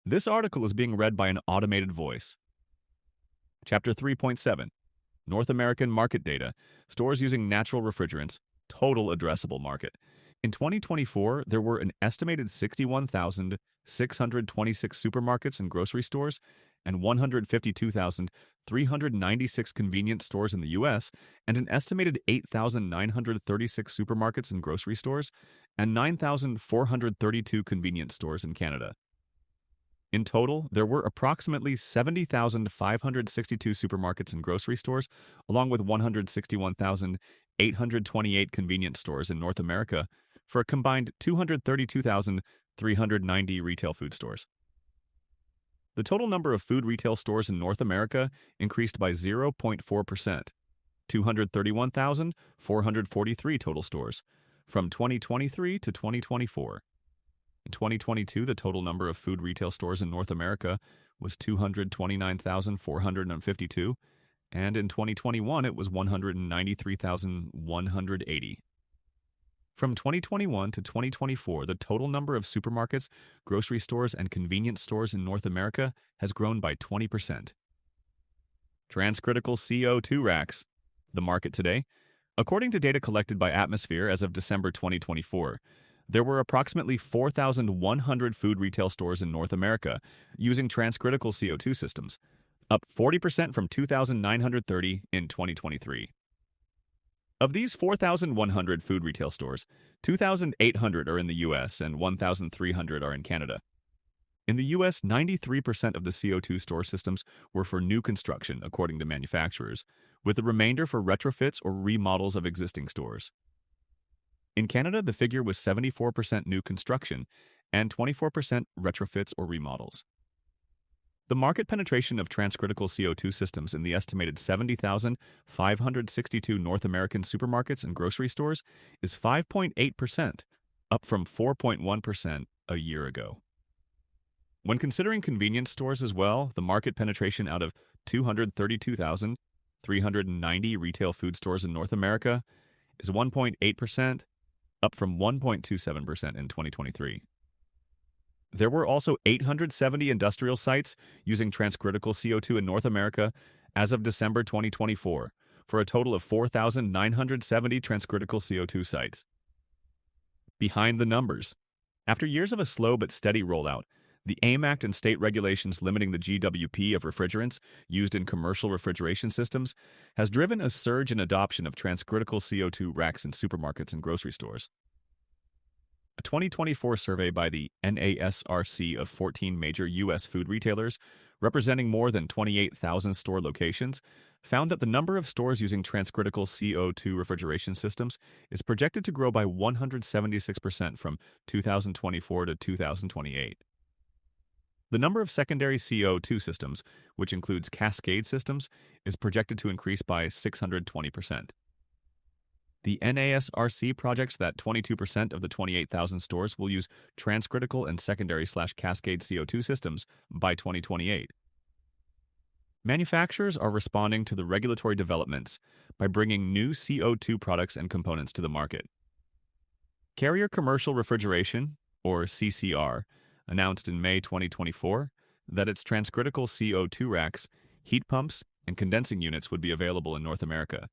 This article is being read by an automated voice. Chapter 3.7 North American Market Data Stores Using Natural Refrigerants Total Addressable Market. In 2024, there were an estimated 61,626 supermarkets and grocery stores and 152,396 convenience stores in the U.S., and an estimated 8,936 supermarkets and grocery stores and 9,432 convenience stores in Canada. In total, there were approximately 70,562 supermarkets and grocery stores, along with 161,828 convenience stores in North America, for a combined 232,390 retail food stores. The total number of food retail stores in North America increased by 0.4%, 231,443 total stores, from 2023 to 2024. In 2022, the total number of food retail stores in North America was 229,452, and in 2021 it was 193,180. From 2021 to 2024, the total number of supermarkets, grocery stores, and convenience stores in North America has grown by 20%. Transcritical CO2 racks. The market today. According to data collected by Atmosphere as of December 2024, there were approximately 4,100 food retail stores in North America using transcritical CO2 systems, up 40% from 2,930 in 2023. Of these 4,100 food retail stores, 2,800 are in the U.S. and 1,300 are in Canada. In the U.S., 93% of the CO2 store systems were for new construction, according to manufacturers, with the remainder for retrofits or remodels of existing stores. In Canada, the figure was 74% new construction and 24% retrofits or remodels. The market penetration of transcritical CO2 systems in the estimated 70,562 North American supermarkets and grocery stores is 5.8%, up from 4.1% a year ago. When considering convenience stores as well, the market penetration out of 232,390 retail food stores in North America is 1.8%, up from 1.27% in 2023. There were also 870 industrial sites using transcritical CO2 in North America as of December 2024, for a total of 4,970 transcritical CO2 sites. Behind the numbers. After years of a slow but steady rollout, the AIM Act and state regulations limiting the GWP of refrigerants used in commercial refrigeration systems has driven a surge in adoption of transcritical CO2 racks in supermarkets and grocery stores. A 2024 survey by the NASRC of 14 major U.S. food retailers, representing more than 28,000 store locations, found that the number of stores using transcritical CO2 refrigeration systems is projected to grow by 176% from 2024 to 2028. The number of secondary CO2 systems, which includes cascade systems, is projected to increase by 620%. The NASRC projects that 22% of the 28,000 stores will use transcritical and secondary/cascade CO2 systems by 2028. Manufacturers are responding to the regulatory developments by bringing new CO2 products and components to the market. Carrier Commercial Refrigeration, or CCR, announced in May 2024 that its transcritical CO2 racks, heat pumps, and condensing units would be available in North America.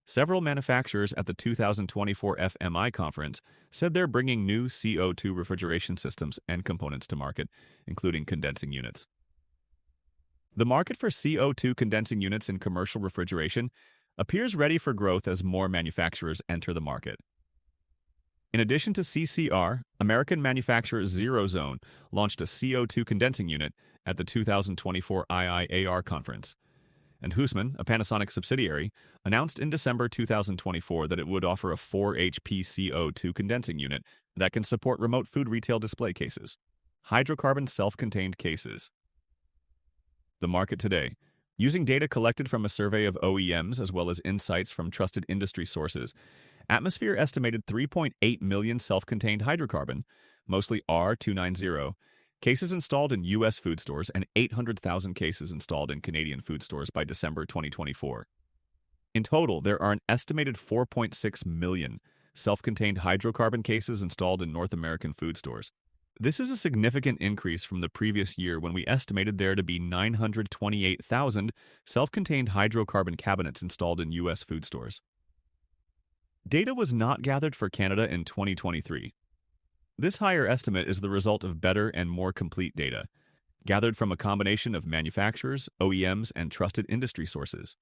Several manufacturers at the 2024 FMI conference said they're bringing new CO2 refrigeration systems and components to market, including condensing units. The market for CO2 condensing units in commercial refrigeration appears ready for growth as more manufacturers enter the market. In addition to CCR, American manufacturer ZeroZone launched a CO2 condensing unit at the 2024 IIAR conference. And Hussmann, a Panasonic subsidiary, announced in December 2024 that it would offer a 4 HP CO2 condensing unit that can support remote food retail display cases, hydrocarbon self-contained cases. The market today. Using data collected from a survey of OEMs as well as insights from trusted industry sources, Atmosphere estimated 3.8 million self-contained hydrocarbon, mostly R290, cases installed in U.S. food stores and 800,000 cases installed in Canadian food stores by December 2024. In total, there are an estimated 4.6 million self-contained hydrocarbon cases installed in North American food stores. This is a significant increase from the previous year when we estimated there to be 928,000 self-contained hydrocarbon cabinets installed in U.S. food stores. Data was not gathered for Canada in 2023. This higher estimate is the result of better and more complete data, gathered from a combination of manufacturers, OEMs, and trusted industry sources.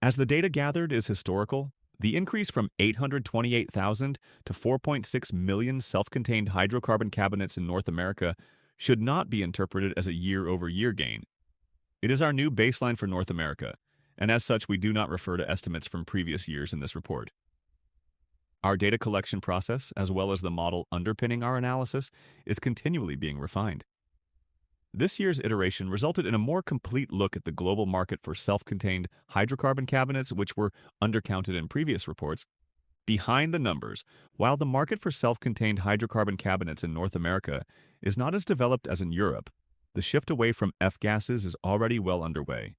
As the data gathered is historical, the increase from 828,000 to 4.6 million self-contained hydrocarbon cabinets in North America should not be interpreted as a year-over-year gain. It is our new baseline for North America, and as such we do not refer to estimates from previous years in this report. Our data collection process, as well as the model underpinning our analysis, is continually being refined. This year's iteration resulted in a more complete look at the global market for self-contained hydrocarbon cabinets, which were undercounted in previous reports. Behind the numbers, while the market for self-contained hydrocarbon cabinets in North America is not as developed as in Europe, the shift away from F-gases is already well underway.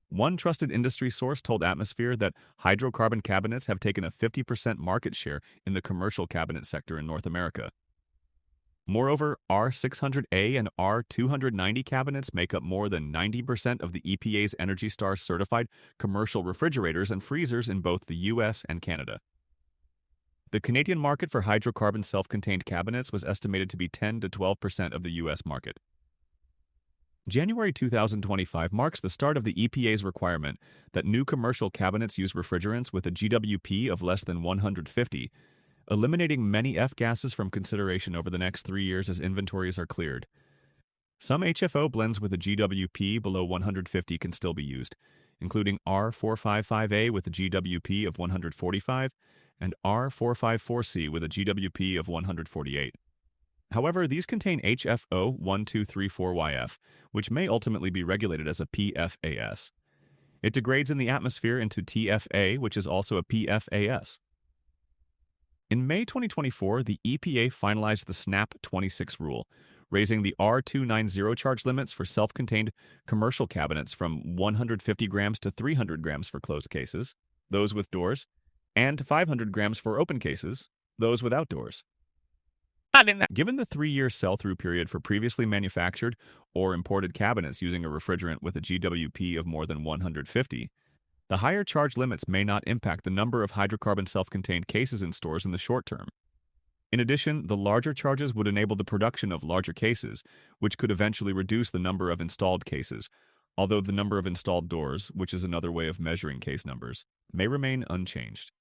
One trusted industry source told Atmosphere that hydrocarbon cabinets have taken a 50% market share in the commercial cabinet sector in North America. Moreover, R600A and R290 cabinets make up more than 90% of the EPA's Energy Star certified commercial refrigerators and freezers in both the US and Canada. The Canadian market for hydrocarbon self-contained cabinets was estimated to be 10 to 12% of the US market. January 2025 marks the start of the EPA's requirement that new commercial cabinets use refrigerants with a GWP of less than 150, eliminating many F-gases from consideration over the next 3 years as inventories are cleared. Some HFO blends with a GWP below 150 can still be used, including R455A with a GWP of 145 and R454C with a GWP of 148. However, these contain HFO 1234YF, which may ultimately be regulated as a PFAS. It degrades in the atmosphere into TFA, which is also a PFAS. In May 2024, the EPA finalized the SNAP 26 rule, raising the R290 charge limits for self-contained commercial cabinets from 150 grams to 300 grams for closed cases, those with doors, and to 500 grams for open cases, those without doors. Given the 3-year sell-through period for previously manufactured or imported cabinets using a refrigerant with a GWP of more than 150, the higher charge limits may not impact the number of hydrocarbon self-contained cases in stores in the short term. In addition, the larger charges would enable the production of larger cases, which could eventually reduce the number of installed cases, although the number of installed doors, which is another way of measuring case numbers, may remain unchanged.